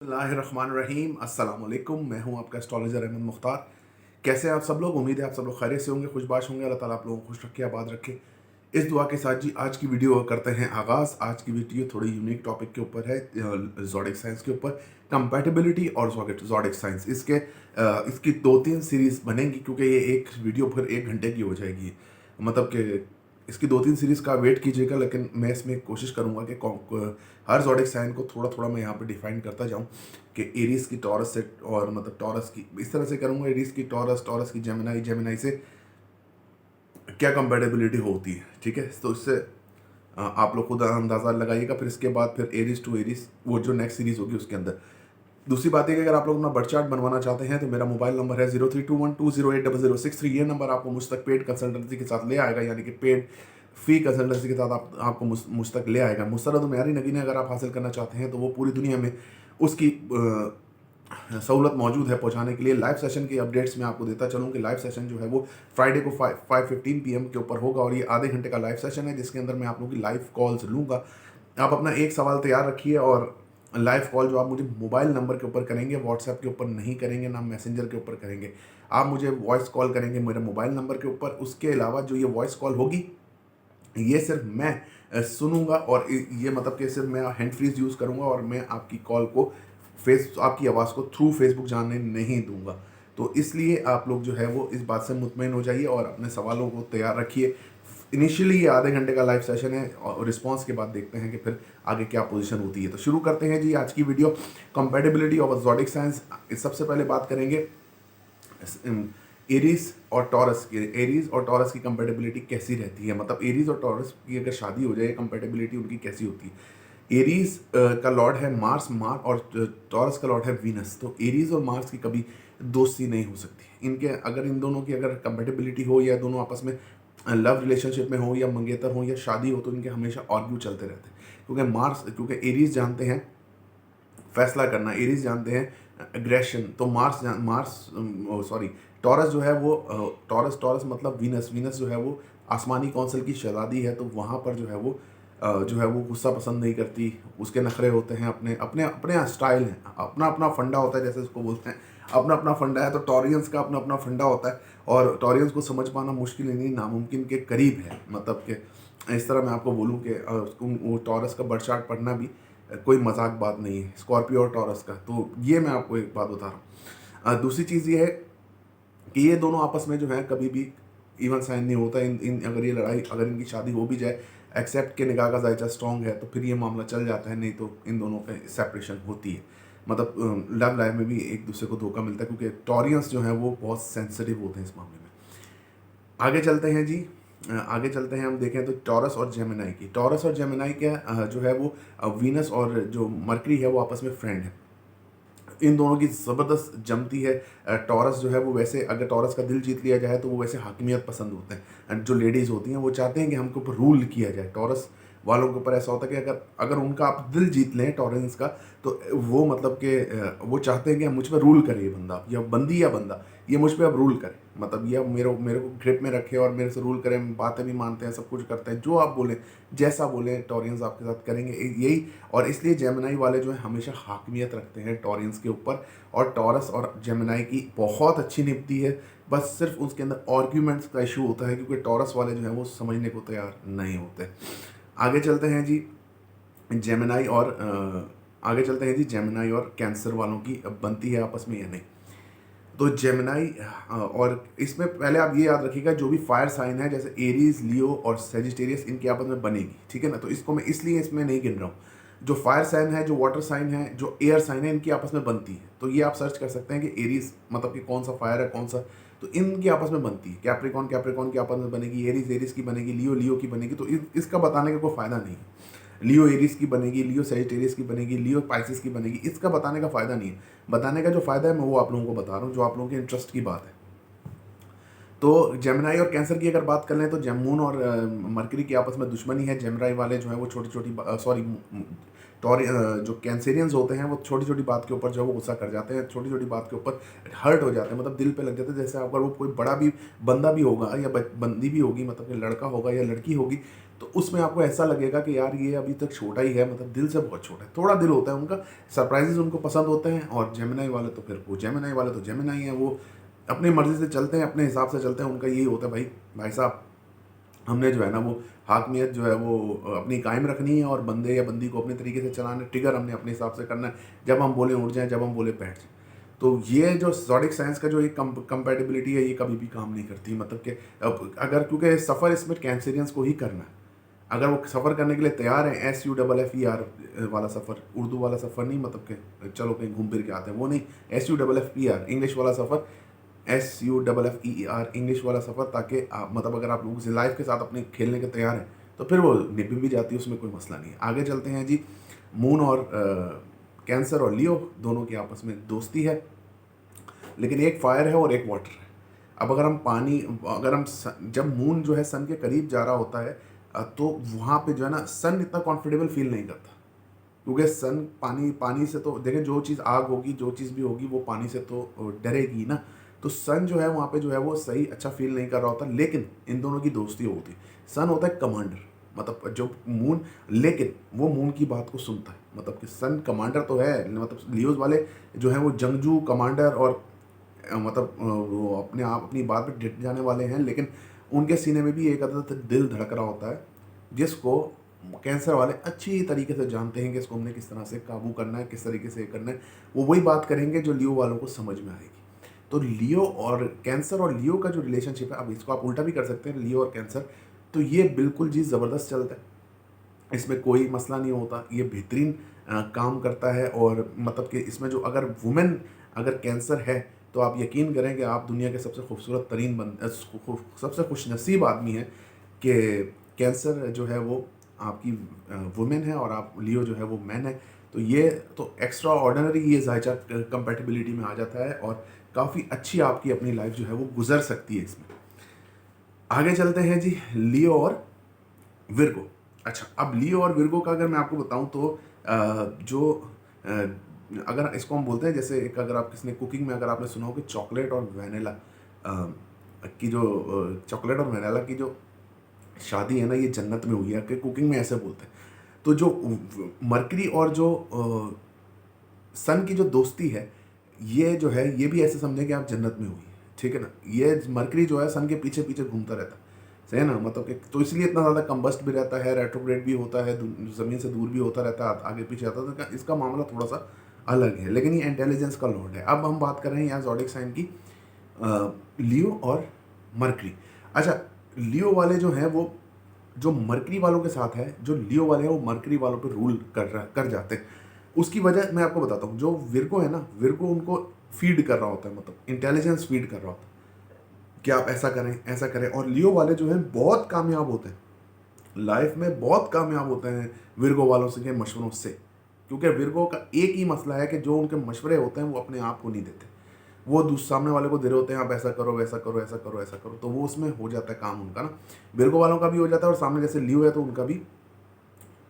बिस्मिल्लाहिर्रहमानिर्रहीम अस्सलाम वालेकुम। मैं हूं आपका एस्ट्रोलॉजर अहमद मुख्तार। कैसे हैं आप सब लोग? उम्मीद है आप सब लोग खैरियत से होंगे, खुशबाश होंगे। अल्लाह ताला आप लोगों को खुश रखे, आबाद रखे। इस दुआ के साथ जी आज की वीडियो करते हैं आगाज़। आज की वीडियो थोड़ी यूनिक टॉपिक के ऊपर है, ज़ोडिक साइंस के ऊपर, कंपैटिबिलिटी और ज़ोडिक साइंस। इसकी 2-3 सीरीज़ बनेंगी क्योंकि ये एक वीडियो फिर 1 घंटे की हो जाएगी। मतलब कि इसकी 2-3 सीरीज़ का वेट कीजिएगा, लेकिन मैं इसमें कोशिश करूँगा कि हर ज़ोडिक साइन को थोड़ा-थोड़ा मैं यहाँ पे डिफाइन करता जाऊँ कि एरीज़ की टॉरस से, और मतलब टॉरस की इस तरह से करूँगा, एरीज़ की टॉरस, टॉरस की जेमिनी, जेमिनी से क्या कंपैटिबिलिटी होती है, ठीक है? तो इससे आप लोग खुद अंदाज़ा लगाइएगा। फिर इसके बाद फिर एरीज़ टू एरीज़ वो जो नेक्स्ट सीरीज़ होगी उसके अंदर। दूसरी बात है कि अगर आप लोग अपना बर्थ चार्ट बनवाना चाहते हैं तो मेरा मोबाइल नंबर है 032120800063। ये नंबर आपको मुझ तक पेड कंसल्टेंसी के साथ ले आएगा, यानी कि पेड फी कंसल्टेंसी के साथ आपको मुझ तक ले आएगा। मुस्तरद मेयारी नगीने अगर आप हासिल करना चाहते हैं तो वो पूरी दुनिया में उसकी सहूलत मौजूद है पहुंचाने के लिए। लाइव सेशन की अपडेट्स मैं आपको देता चलूँ कि लाइव सेशन जो है वो फ्राइडे को 5:15 PM के ऊपर होगा, और ये आधे घंटे का लाइव सेशन है जिसके अंदर मैं आप लोगों की लाइव कॉल्स लूँगा। आप अपना एक सवाल तैयार रखिए, और लाइव कॉल जो आप मुझे मोबाइल नंबर के ऊपर करेंगे, व्हाट्सएप के ऊपर नहीं करेंगे, ना मैसेंजर के ऊपर करेंगे। आप मुझे वॉइस कॉल करेंगे मेरे मोबाइल नंबर के ऊपर। उसके अलावा जो ये वॉइस कॉल होगी ये सिर्फ मैं सुनूंगा, और ये मतलब कि सिर्फ मैं हैंड फ्रीज यूज़ करूंगा, और मैं आपकी कॉल को आपकी आवाज़ को थ्रू फेसबुक जाने नहीं दूंगा। तो इसलिए आप लोग जो है वो इस बात से मुतमईन हो जाइए और अपने सवालों को तैयार रखिए। इनिशियली ये आधे घंटे का लाइव सेशन है, और रिस्पांस के बाद देखते हैं कि फिर आगे क्या पोजीशन होती है। तो शुरू करते हैं जी आज की video, compatibility of zodiac science. सबसे पहले बात करेंगे एरीज और टॉरस की। एरीज और टॉरस की कंपैटिबिलिटी कैसी रहती है, मतलब एरीज और टॉरस की अगर शादी हो जाए, कंपैटिबिलिटी उनकी कैसी होती है। एरीज का लॉर्ड है मार्स, और टॉरस का लॉर्ड है वीनस। तो एरीज और मार्स की कभी दोस्ती नहीं हो सकती। इनके अगर इन दोनों की अगर कंपैटिबिलिटी हो, या दोनों आपस में लव रिलेशनशिप में हो, या मंगेतर हो, या शादी हो, तो इनके हमेशा आर्ग्यू चलते रहते हैं। क्योंकि एरीज जानते हैं फैसला करना, एरीज जानते हैं एग्रेशन। तो टॉरस जो है वो टॉरस मतलब वीनस जो है वो आसमानी कौंसल की शहजादी है। तो वहाँ पर जो है वो गुस्सा पसंद नहीं करती, उसके नखरे होते हैं, अपने अपने अपने स्टाइल है, अपना अपना फंडा होता है, जैसे उसको बोलते हैं अपना अपना फंडा है। तो टॉरियंस का अपना अपना फंडा होता है, और टॉरियंस को समझ पाना मुश्किल नहीं, नामुमकिन के करीब है। मतलब कि इस तरह मैं आपको बोलूँ कि वो टॉरस का बर्थ चार्ट पढ़ना भी कोई मजाक बात नहीं है, स्कॉर्पियो और टॉरस का। तो ये मैं आपको एक बात बता रहा हूँ। दूसरी चीज़ ये है कि ये दोनों आपस में जो है कभी भी इवन साइन नहीं होता। इन अगर ये लड़ाई, अगर इनकी शादी हो भी जाए, एक्सेप्ट के निकाह का जायचा स्ट्रॉन्ग है, तो फिर ये मामला चल जाता है, नहीं तो इन दोनों का सेपरेशन होती है। मतलब लव लाइफ में भी एक दूसरे को धोखा मिलता है, क्योंकि टॉरियंस जो है वो बहुत सेंसिटिव होते हैं इस मामले में। आगे चलते हैं जी। आगे चलते हैं, हम देखें तो टॉरस और जेमिनी की। टॉरस और जेमिनी का जो है वो वीनस और जो मरकरी है वो आपस में फ्रेंड है। इन दोनों की ज़बरदस्त जमती है। टॉरस जो है वो वैसे, अगर टॉरस का दिल जीत लिया जाए तो वो वैसे हाकिमियत पसंद होते हैं, एंड जो लेडीज़ होती हैं वो चाहते हैं कि हमके ऊपर रूल किया जाए। टॉरस वालों के ऊपर ऐसा होता है कि अगर अगर उनका आप दिल जीत लें टॉरेंस का, तो वो मतलब कि वो चाहते हैं कि मुझ पर रूल करे, ये बंदा या बंदी या बंदा, ये मुझ पर अब रूल करे। मतलब ये मेरे मेरे को ग्रिप में रखे और मेरे से रूल करें, बातें भी मानते हैं, सब कुछ करते हैं, जो आप बोलें, जैसा बोलें टॉरियंस आपके साथ करेंगे यही। और इसलिए जेमिनी वाले जो है हमेशा हाकिमियत रखते हैं टॉरियंस के ऊपर, और टॉरस और जेमिनी की बहुत अच्छी निपटी है। बस सिर्फ उसके अंदर आर्ग्यूमेंट्स का इशू होता है, क्योंकि टॉरस वाले जो हैं वो समझने को तैयार नहीं होते। आगे चलते हैं जी। जेमिनी और आगे चलते हैं जी, जेमिनी और कैंसर वालों की अब बनती है आपस में या नहीं। तो जेमिनी और इसमें पहले आप ये याद रखिएगा, जो भी फायर साइन है जैसे एरीज, लियो और सेजिटेरियस, इनकी आपस में बनेगी, ठीक है ना। तो इसको मैं इसलिए इसमें नहीं गिन रहा हूँ। जो फायर साइन है, जो वाटर साइन है, जो एयर साइन है, इनकी आपस में बनती है। तो ये आप सर्च कर सकते हैं कि एरीज मतलब कि कौन सा फायर है, कौन सा, तो इनकी आपस में बनती है। कैप्रिकॉन कैप्रिकॉन की आपस में बनेगी, एरीज एरीज की बनेगी, लियो लियो की बनेगी। तो इसका बताने का कोई फायदा नहीं है। लियो एरीज की बनेगी, लियो सेजिटेरियस की बनेगी, लियो पाइसिस की बनेगी, इसका बताने का फ़ायदा नहीं है। बताने का जो फ़ायदा है मैं वो आप लोगों को बता रहा हूँ, जो आप लोगों के इंटरेस्ट की बात है। तो जेमिनाई और कैंसर की अगर बात कर लें तो मून और मरकरी की आपस में दुश्मनी है। जेमिनाई वाले जो है वो छोटी छोटी सॉरी टॉरी जो कैंसेरियंस होते हैं वो छोटी छोटी बात के ऊपर जो है वो गुस्सा कर जाते हैं, छोटी छोटी बात के ऊपर हर्ट हो जाते हैं, मतलब दिल पे लग जाते हैं। जैसे अगर वो कोई बड़ा भी बंदा भी होगा या बंदी भी होगी, मतलब कि लड़का होगा या लड़की होगी, तो उसमें आपको ऐसा लगेगा कि यार ये अभी तक छोटा ही है, मतलब दिल से बहुत छोटा है, थोड़ा दिल होता है उनका, सरप्राइजेस उनको पसंद होते हैं। और जेमिनाई वाले तो फिर वो जेमिनाई वाले तो जेमिनाई हैं, वो अपनी मर्जी से चलते हैं, अपने हिसाब से चलते हैं। उनका यही होता है भाई साहब हमने जो है ना वो हाकमियत जो है वो अपनी कायम रखनी है और बंदे या बंदी को अपने तरीके से चलाना है, ट्रिगर हमने अपने हिसाब से करना है, जब हम बोले उठ जाएं, जब हम बोले बैठ जाएं। तो ये जो ज़ोडिक साइंस का जो एक कंपैटिबिलिटी है ये कभी भी काम नहीं करती, मतलब कि अब अगर क्योंकि सफ़र इसमें कैंसेरियंस को ही करना है, अगर वो सफ़र करने के लिए तैयार हैं, SUFFER वाला सफ़र, उर्दू वाला सफ़र नहीं, मतलब कि चलो कहीं घूम फिर के आते हैं, वो नहीं, SUFFER इंग्लिश वाला सफ़र, SUFFER इंग्लिश वाला सफ़र, ताकि आप मतलब अगर आप लोग लाइफ के साथ अपने खेलने के तैयार हैं तो फिर वो निभ भी जाती है, उसमें कोई मसला नहीं है। आगे चलते हैं जी। मून और कैंसर और लियो दोनों की आपस में दोस्ती है, लेकिन एक फायर है और एक वाटर है। अब अगर हम पानी अगर हम जब मून जो है सन के करीब जा रहा होता है तो वहाँ पे जो है ना सन इतना कॉन्फिडेबल फील नहीं करता, क्योंकि सन पानी से तो देखें, जो चीज़ आग होगी, जो चीज़ भी होगी वो पानी से तो डरेगी ना। तो सन जो है वहाँ पे जो है वो सही अच्छा फील नहीं कर रहा होता, लेकिन इन दोनों की दोस्ती होती है। सन होता है कमांडर, मतलब जो मून, लेकिन वो मून की बात को सुनता है, मतलब कि सन कमांडर तो है, मतलब लियोज वाले जो है वो जंगजू कमांडर और मतलब वो अपने आप अपनी बात पे डट जाने वाले हैं, लेकिन उनके सीने में भी एक अदद दिल धड़क रहा होता है, जिसको कैंसर वाले अच्छी तरीके से जानते हैं कि इसको हमने किस तरह से काबू करना है, किस तरीके से करना है। वो वही बात करेंगे जो लियो वालों को समझ में आएगी। तो लियो और कैंसर और लियो का जो रिलेशनशिप है, अब इसको आप उल्टा भी कर सकते हैं, लियो और कैंसर, तो ये बिल्कुल जी ज़बरदस्त चलता है, इसमें कोई मसला नहीं होता, ये बेहतरीन काम करता है। और मतलब कि इसमें जो अगर वुमेन अगर कैंसर है तो आप यकीन करें कि आप दुनिया के सबसे खूबसूरत तरीन सबसे खुशनसीब आदमी हैं कि कैंसर जो है वो आपकी वुमेन है और आप लियो जो है वो मैन है। तो ये तो एक्स्ट्रा ऑर्डिनरी ये जायचा कंपेटिबिलिटी में आ जाता है और काफ़ी अच्छी आपकी अपनी लाइफ जो है वो गुजर सकती है इसमें। आगे चलते हैं जी, लियो और विर्गो। अच्छा, अब लियो और विर्गो का अगर मैं आपको बताऊं तो अगर इसको हम बोलते हैं, जैसे एक अगर आप किसी ने कुकिंग में अगर आपने सुना हो कि चॉकलेट और वैनिला की जो चॉकलेट और वैनिला की जो शादी है ना, ये जन्नत में हुई है, कि कुकिंग में ऐसे बोलते हैं। तो जो मरकरी और जो सन की जो दोस्ती है, ये जो है ये भी ऐसे समझें कि आप जन्नत में हुई है, ठीक है ना। ये मरकरी जो है सन के पीछे पीछे घूमता रहता है, सही है ना, मतलब कि तो इसलिए इतना ज़्यादा कम्बस्ट भी रहता है, रेट्रोग्रेड भी होता है, ज़मीन से दूर भी होता रहता है, आगे पीछे आता है। तो इसका मामला थोड़ा सा अलग है, लेकिन ये इंटेलिजेंस का लॉर्ड है। अब हम बात कर रहे हैं यहाँ ज़ोडिक साइन की, लियो और मरकरी। अच्छा, लियो वाले जो हैं वो जो मरकरी वालों के साथ है, जो लियो वाले हैं वो मरकरी वालों पे रूल कर जाते हैं। उसकी वजह मैं आपको बताता हूँ, जो विर्गो है ना, विर्गो उनको फीड कर रहा होता है, मतलब इंटेलिजेंस फीड कर रहा होता है कि आप ऐसा करें ऐसा करें। और लियो वाले जो हैं बहुत कामयाब होते हैं लाइफ में, बहुत कामयाब होते हैं विर्गो वालों से के मशवरों से, क्योंकि विर्गो का एक ही मसला है कि जो उनके मशवरे होते हैं वो अपने आप को नहीं देते, वो सामने वाले को दे रहे होते हैं, आप ऐसा करो वैसा करो ऐसा करो ऐसा करो, तो वो उसमें हो जाता है काम उनका ना, विर्गो वालों का भी हो जाता है और सामने जैसे लियो है तो उनका भी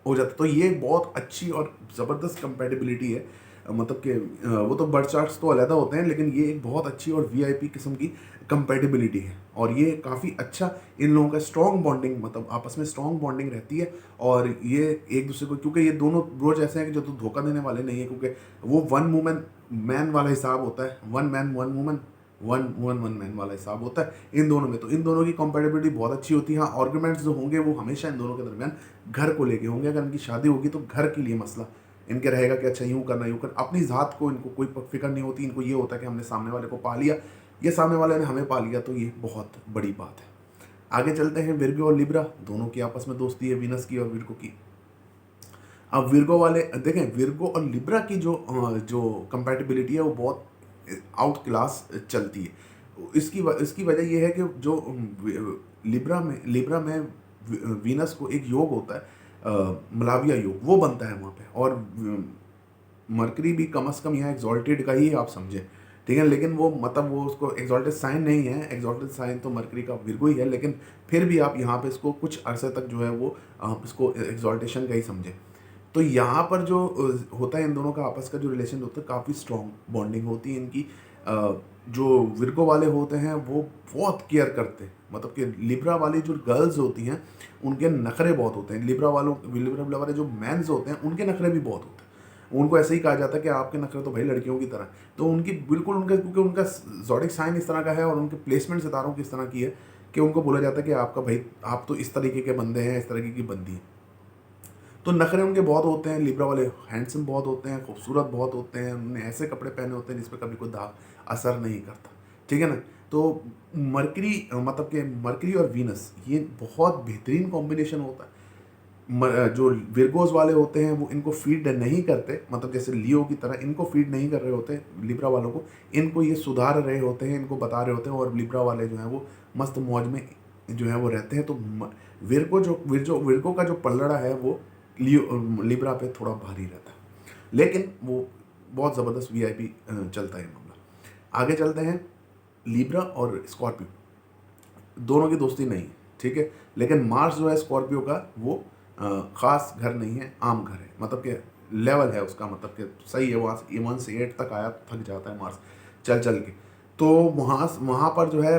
हो जाता है। तो ये बहुत अच्छी और ज़बरदस्त कंपेटिबिलिटी है, मतलब कि वो तो बर्थ चार्ट्स तो अलग होते हैं, लेकिन ये एक बहुत अच्छी और वीआईपी किस्म की कंपेटिबिलिटी है। और ये काफ़ी अच्छा इन लोगों का स्ट्रॉन्ग बॉन्डिंग, मतलब आपस में स्ट्रॉन्ग बॉन्डिंग रहती है। और ये एक दूसरे को, क्योंकि ये दोनों ब्रोज ऐसे हैं कि जो तो धोखा देने वाले नहीं है, क्योंकि वो वन वुमेन मैन वाला हिसाब होता है, one man one woman one man वाला हिसाब होता है इन दोनों में। तो इन दोनों की कंपेटिबिलिटी बहुत अच्छी होती है। हाँ, आर्गूमेंट्स जो होंगे वो हमेशा इन दोनों के दरमियान घर को लेके होंगे। अगर इनकी शादी होगी तो घर के लिए मसला इनके रहेगा कि अच्छा यूँ करना यूँ करना, अपनी ज़ात को इनको कोई फिक्र नहीं होती। इनको ये होता है कि हमने सामने वाले को पा लिया, ये सामने वाले ने हमें पा लिया, तो ये बहुत बड़ी बात है। आगे चलते हैं, विर्गो और लिब्रा दोनों की आपस में दोस्ती है, वीनस की और विर्गो की। अब विर्गो वाले देखें, विर्गो और लिब्रा की जो कंपैटिबिलिटी है वो बहुत आउट क्लास चलती है। इसकी वजह यह है कि जो लिब्रा में वीनस को एक योग होता है, मलाविया योग, वो बनता है वहाँ पे। और मरकरी भी कम से कम यहाँ एक्सॉल्टेड का ही आप समझें, ठीक है, लेकिन वो मतलब वो उसको एग्जॉल्टेड साइन नहीं है, एग्जॉल्टेड साइन तो मरकरी का विर्गो ही है, लेकिन फिर भी आप यहाँ पे इसको कुछ अरसे तक जो है वो आप इसको एग्जॉल्टेशन का ही समझें। तो यहाँ पर जो होता है इन दोनों का आपस का जो रिलेशन होता है काफ़ी स्ट्रॉन्ग बॉन्डिंग होती है इनकी। जो विर्गो वाले होते हैं वो बहुत केयर करते हैं, मतलब कि लिब्रा वाली जो गर्ल्स होती हैं उनके नखरे बहुत होते हैं, लिब्रा वाले जो मैंस होते हैं उनके नखरे भी बहुत होते हैं। उनको ऐसे ही कहा जाता है कि आपके नखरे तो भाई लड़कियों की तरह। तो उनकी बिल्कुल उनका, क्योंकि उनका ज़ोडिक साइन इस तरह का है और उनके प्लेसमेंट सितारों की इस तरह की है कि उनको बोला जाता है कि आपका भाई आप तो इस तरीके के बंदे हैं, इस तरीके की बंदी है। तो नखरे उनके बहुत होते हैं। लिब्रा वाले हैंडसम बहुत होते हैं, खूबसूरत बहुत होते हैं, उन्होंने ऐसे कपड़े पहने होते हैं जिस पर कभी कोई दाग असर नहीं करता, ठीक है ना। तो मरकरी मतलब कि मरकरी और वीनस ये बहुत बेहतरीन कॉम्बिनेशन होता है। जो विर्गोस वाले होते हैं वो इनको फीड नहीं करते, मतलब जैसे लियो की तरह इनको फीड नहीं कर रहे होते लिब्रा वालों को, इनको ये सुधार रहे होते हैं, इनको बता रहे होते हैं, और लिब्रा वाले जो हैं वो मस्त मौज में जो है वो रहते हैं। तो विर्गो का जो पल्लड़ा है वो लिब्रा पे थोड़ा भारी रहता है, लेकिन वो बहुत ज़बरदस्त वीआईपी चलता है मामला। आगे चलते हैं। लिब्रा और स्कॉर्पियो दोनों की दोस्ती नहीं है, ठीक है, लेकिन मार्स जो है स्कॉर्पियो का वो ख़ास घर नहीं है, आम घर है, मतलब कि लेवल है उसका, मतलब कि सही है, वहाँ से 1 से 8 तक आया थक जाता है मार्स चल चल के। तो वहाँ पर जो है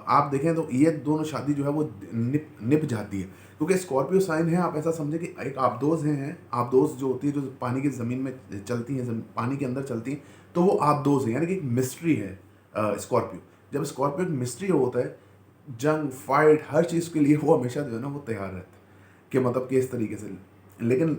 आप देखें तो ये दोनों शादी जो है वो निप जाती है, क्योंकि स्कॉर्पियो साइन है, आप ऐसा समझे कि एक आबदोज़ हैं, आबदोज़ जो होती है जो पानी की ज़मीन में चलती हैं, पानी के अंदर चलती हैं, तो वो आबदोज़ हैं, यानी कि एक मिस्ट्री है स्कॉर्पियो। जब स्कॉर्पियो एक मिस्ट्री होता है, जंग फाइट हर चीज़ के लिए वो हमेशा जो है ना वो तैयार रहता है कि मतलब कि इस तरीके से, लेकिन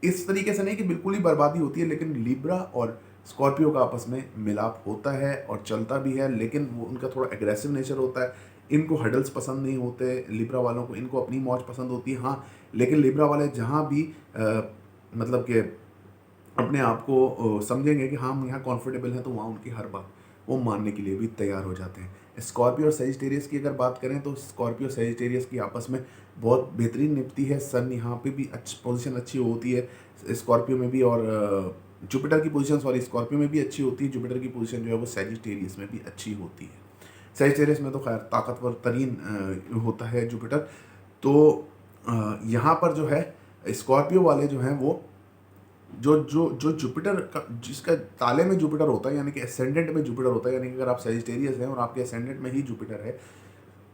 इस तरीके से नहीं कि बिल्कुल ही बर्बादी होती है, लेकिन लिब्रा और स्कॉर्पियो का आपस में मिलाप होता है और चलता भी है, लेकिन वो उनका थोड़ा एग्रेसिव नेचर होता है। इनको हडल्स पसंद नहीं होते लिब्रा वालों को, इनको अपनी मौज पसंद होती है, हाँ, लेकिन लिब्रा वाले जहाँ भी मतलब कि अपने आप को समझेंगे कि हाँ हम यहाँ कॉन्फर्टेबल हैं, तो वहाँ उनकी हर बात वो मानने के लिए भी तैयार हो जाते हैं। स्कॉर्पियो और सेजिटेरियस की अगर बात करें तो स्कॉर्पियो सेजिटेरियस की आपस में बहुत बेहतरीन निपती है। सन यहाँ पे भी पोजीशन अच्छी होती है स्कॉर्पियो में भी, और जुपिटर की पोजीशन सॉरी स्कॉर्पियो में भी अच्छी होती है, जुपिटर की पोजीशन जो है वो सेजिटेरियस में भी अच्छी होती है। सेजिटेरियस में तो खैर ताकतवर तरीन होता है जुपिटर। तो यहाँ पर जो है स्कॉर्पियो वाले जो हैं वो जो जो जो जुपिटर का जिसका ताले में जुपिटर होता है, यानी कि एसेंडेंट में जुपिटर होता है, यानी कि अगर आप सेजिटेरियस हैं और आपके एसेंडेंट में ही जुपिटर है,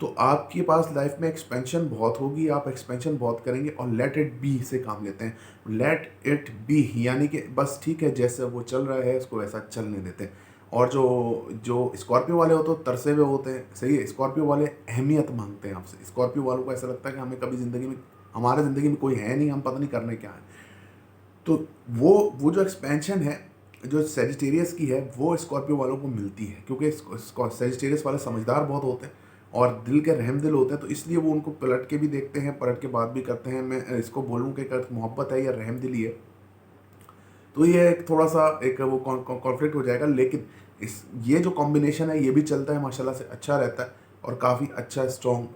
तो आपके पास लाइफ में एक्सपेंशन बहुत होगी, आप एक्सपेंशन बहुत करेंगे, और लेट इट बी से काम लेते हैं। लेट इट बी यानी कि बस ठीक है, जैसे वो चल रहा है उसको वैसा चलने देते हैं। और जो जो स्कॉर्पियो वाले होते हैं तरसे हुए होते हैं, सही है, स्कॉर्पियो वाले अहमियत मांगते हैं आपसे। स्कॉर्पियो वालों को ऐसा लगता है कि हमें कभी ज़िंदगी में, हमारे ज़िंदगी में कोई है नहीं, हम पता नहीं करने क्या है। तो वो जो एक्सपेंशन है जो सेजिटेरियस की है वो स्कॉर्पियो वालों को मिलती है, क्योंकि सेजिटेरियस वाले समझदार बहुत होते हैं और दिल के रहम दिल होते हैं, तो इसलिए वो उनको पलट के भी देखते हैं, पलट के बात भी करते हैं। मैं इसको बोलूँ कि एक मोहब्बत है या रहम दिली है, तो ये एक थोड़ा सा एक वो कॉन्फ्लिक्ट हो जाएगा, लेकिन ये जो कॉम्बिनेशन है ये भी चलता है माशाल्लाह से, अच्छा रहता है और काफ़ी अच्छा स्ट्रॉन्ग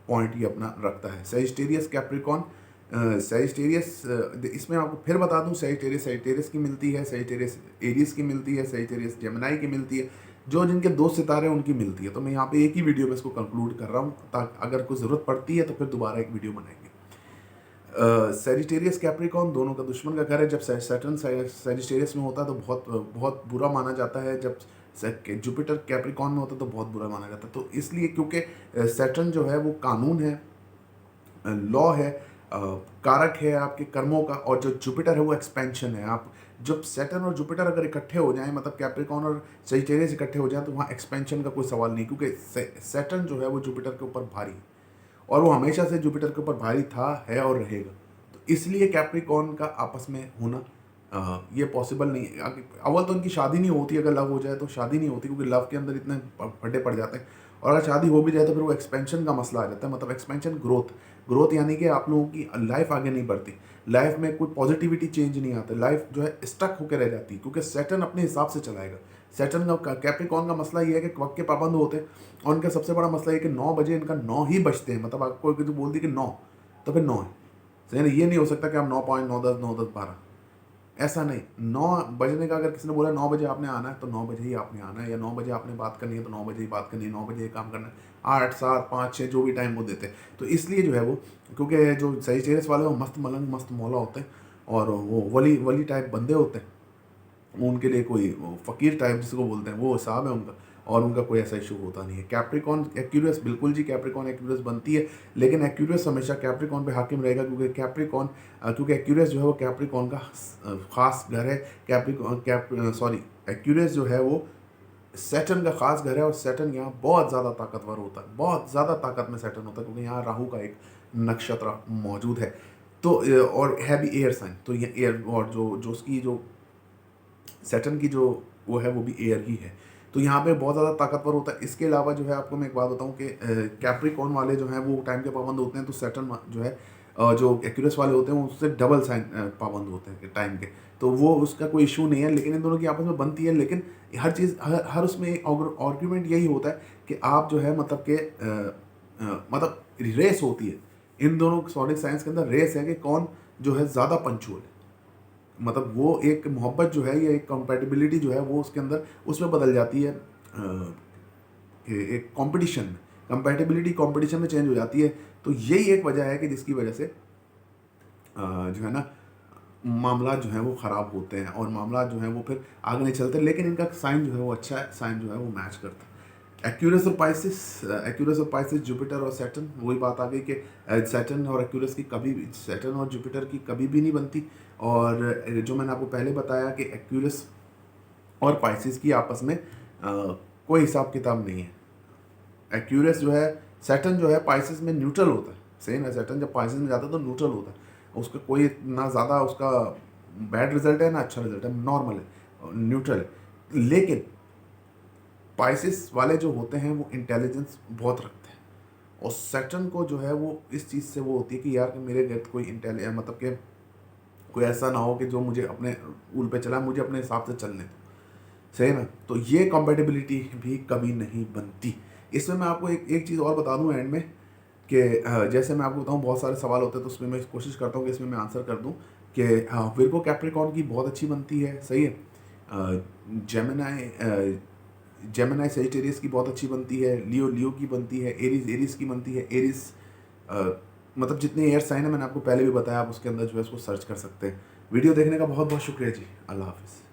पॉइंट ये अपना रखता है। सेजिटेरियस कैप्रिकॉन सेजिटेरियस, इसमें आपको फिर बता दूं, सेजिटेरियस की मिलती है, सेजिटेरियस एरियस की मिलती है, सेजिटेरियस जेमिनी की मिलती है, जो जिनके 2 सितारे हैं उनकी मिलती है। तो मैं यहाँ पे एक ही वीडियो में इसको कंक्लूड कर रहा हूँ, ताकि अगर कोई ज़रूरत पड़ती है तो फिर दोबारा एक वीडियो बनाएंगे। सेजिटेरियस कैप्रिकॉन दोनों का दुश्मन का घर है। जब सैटर्न सेजिटेरियस में होता है तो बहुत बुरा माना जाता है, जब जुपिटर कैप्रिकॉन में होता है तो बहुत बुरा माना जाता है। तो इसलिए क्योंकि सैटर्न जो है वो कानून है, लॉ है, कारक है आपके कर्मों का, और जो जुपिटर है वो एक्सपेंशन है। आप जब सैटर्न और जुपिटर अगर इकट्ठे हो जाएं, मतलब कैप्रिकॉन और सेजिटेरियस इकट्ठे हो जाएं, तो वहाँ एक्सपेंशन का कोई सवाल नहीं, क्योंकि सैटर्न जो है वो जुपिटर के ऊपर भारी है और वो हमेशा से जुपिटर के ऊपर भारी था, है और रहेगा। तो इसलिए कैप्रिकॉन का आपस में होना ये पॉसिबल नहीं है। अव्वल तो इनकी शादी नहीं होती, अगर लव हो जाए तो शादी नहीं होती, क्योंकि लव के अंदर इतने फटे पड़ जाते हैं, और अगर शादी हो भी जाए तो फिर वो एक्सपेंशन का मसला आ जाता है। मतलब एक्सपेंशन ग्रोथ यानी कि आप लोगों की लाइफ आगे नहीं बढ़ती, लाइफ में कोई पॉजिटिविटी चेंज नहीं आता, लाइफ जो है स्टक होकर रह जाती है, क्योंकि सैटर्न अपने हिसाब से चलाएगा। सैटर्न का कैप्रिकॉन का मसला ये है कि वक्त के पाबंद होते हैं, और इनका सबसे बड़ा मसला ये कि 9 बजे इनका 9 ही बजते हैं। मतलब आपको कोई बोल दी कि 9 तो फिर 9 है, सही ना। ये नहीं हो सकता कि आप 9.9 10 9 10 12, ऐसा नहीं, 9 बजने का अगर किसी ने बोला 9 बजे आपने आना है तो 9 बजे ही आपने आना है, या 9 बजे आपने बात करनी है तो 9 बजे ही बात करनी है, 9 बजे ही काम करना है, 8, 7, 5, 6 जो भी टाइम वो देते हैं। तो इसलिए जो है वो, क्योंकि जो सेजिटेरियस वाले वो मस्त मलंग मस्त मौला होते हैं, और वो वली वली टाइप बंदे होते हैं, उनके लिए कोई फ़कीर टाइप जिसको बोलते हैं वो हिसाब है उनका, और उनका कोई ऐसा इशू होता नहीं है। कैप्रिकॉन एक्यूरियस, बिल्कुल जी कैप्रिकॉन एक्यूरियस बनती है, लेकिन एक्यूरियस हमेशा कैप्रिकॉन पे हाकिम रहेगा, क्योंकि कैप्रिकॉन क्योंकि एक्यूरियस जो है वो कैप्रिकॉन का ख़ास घर है। एक्यूरियस जो है वो सैटर्न का ख़ास घर है, और सैटर्न यहाँ बहुत ज़्यादा ताकतवर होता है, बहुत ज़्यादा ताकत में सैटर्न होता है, क्योंकि यहाँ राहु का एक नक्षत्र मौजूद है। तो और है भी एयर साइन, तो ये एयर, और जो जो उसकी जो सैटर्न की जो वो है वो भी एयर ही है, तो यहाँ पे बहुत ज़्यादा ताकतवर होता है। इसके अलावा जो है आपको मैं एक बात बताऊँ कि कैप्रिकॉन वाले जो हैं वो टाइम के पाबंद होते हैं, तो सैटर्न जो है जो एक्यूरियस वाले होते हैं उससे डबल साइन पाबंद होते हैं टाइम के, तो वो उसका कोई इशू नहीं है। लेकिन इन दोनों की आपस में बनती है, लेकिन हर चीज़ हर उसमें एक आर्ग्यूमेंट यही होता है कि आप जो है मतलब कि मतलब रेस होती है इन दोनों सॉलिड साइंस के अंदर, रेस है कि कौन जो है ज़्यादा पंचुअल है। मतलब वो एक मोहब्बत जो है या एक कंपैटिबिलिटी जो है वो उसके अंदर उसमें बदल जाती है, कि एक कंपटीशन में कंपैटिबिलिटी कंपटीशन में चेंज हो जाती है। तो यही एक वजह है कि जिसकी वजह से जो है ना मामला जो है वो ख़राब होते हैं, और मामला जो है वो फिर आगे नहीं चलते। लेकिन इनका साइन जो है वो अच्छा है, साइन जो है वो मैच करता है। एक्यूरस और पाइसिस, जुपिटर और सैटर्न, वही बात आ गई कि सैटर्न और एक्यूरस की कभी भी, सैटर्न और जुपिटर की कभी भी नहीं बनती। और जो मैंने आपको पहले बताया कि एक्यूरस और पाइसिस की आपस में कोई हिसाब किताब नहीं है। एक्यूरस जो है, सैटर्न जो है पाइसिस में न्यूट्रल होता है, सेम है, सैटर्न जब पाइसिस में जाता है तो न्यूट्रल होता है, उसका कोई ना ज़्यादा उसका बैड रिजल्ट है ना अच्छा रिजल्ट है, नॉर्मल है, न्यूट्रल है। लेकिन पाइसिस वाले जो होते हैं वो इंटेलिजेंस बहुत रखते हैं, और सैटर्न को जो है वो इस चीज़ से वो होती है कि यार कि मेरे गिर्द कोई मतलब कि कोई ऐसा ना हो कि जो मुझे अपने रूल पे चला, मुझे अपने हिसाब से चलने दो, सही ना। तो ये कंपेटिबिलिटी भी कभी नहीं बनती। इसमें मैं आपको एक चीज़ और बता दूं एंड में, कि जैसे मैं आपको बताऊं बहुत सारे सवाल होते हैं, तो उसमें मैं कोशिश करता हूं कि इसमें मैं आंसर कर दूं कि विर्गो कैप्रिकॉर्न की बहुत अच्छी बनती है, सही है। जेमिनाई सेजिटेरियस की बहुत अच्छी बनती है, लियो की बनती है, एरीज की बनती है। एरीज मतलब जितने एयर साइन है मैंने आपको पहले भी बताया, आप उसके अंदर जो है उसको सर्च कर सकते हैं। वीडियो देखने का बहुत बहुत शुक्रिया जी, अल्लाह हाफिज़।